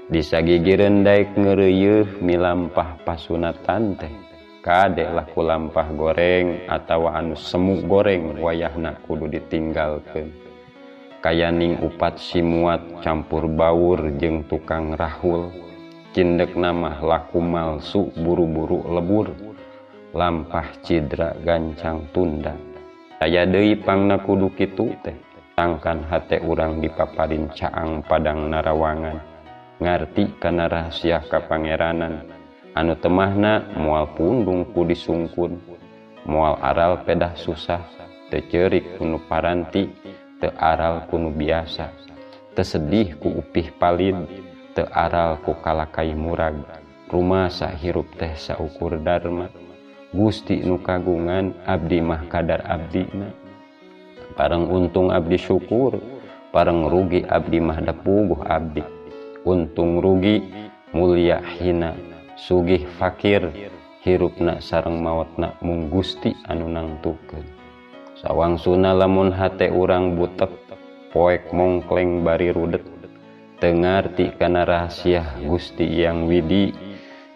Disagigireun daek ngeureuyeuh milampah pasunatan teh kade laku lampah goreng atawa anu semu goreng wayahna kudu ditinggalkeun. Kayaning upat simuat campur baur jeung tukang rahul, cindekna mah laku malsu buru-buru lebur, lampah cidra gancang tunda. Aya deui pangna kudu kitu teh, tangkan hate urang dipaparin caang padang narawangan, ngarti kana rahasia kapangeranan, anu temahna moal pundung ku disungkun, moal aral pedah susah, teu ceurik kunu paranti, teu aral kunu biasa, teu sedih ku upih palid, teu aral ku kalakai murag, rumasa hirup teh saukur darma, Gusti nu kagungan abdi mah kadar abdina. Pareng untung abdi syukur, pareng rugi abdi mah dapuguh abdi. Untung rugi mulia hina, sugih fakir, hirupna sareng maotna mung Gusti anu nangtukeun. Sawangsuna lamun hate urang butek, poek mongkleng bari rudet, teu ngarti kana rahasia Gusti yang widi,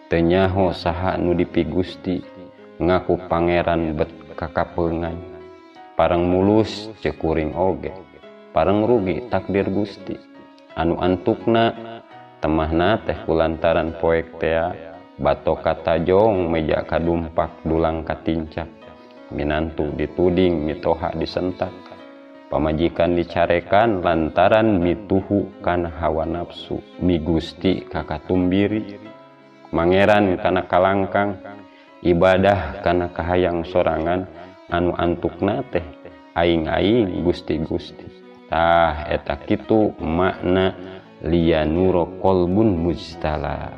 teu nyaho saha nu dipi Gusti, ngaku pangeran bet kakapeungan. Pareng mulus ceuk kuring oge, pareng rugi takdir Gusti. Anu antukna temahna teh kulantaran poek tea, bato katajong meja kadumpak dulang katincak, minantu dituding mitoha disentak, pamajikan dicarekan lantaran mituhu kana hawa nafsu, mi Gusti kakatumbiri, mangeran kana kalangkang, ibadah kana kahayang sorangan, anu antukna teh aing-aing Gusti-Gusti. Tah eta kitu makna liyanuro kolbun mujtala,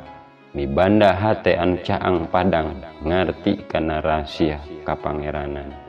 mibanda hate anu caang padang, ngarti kana rahasia kapangeranan.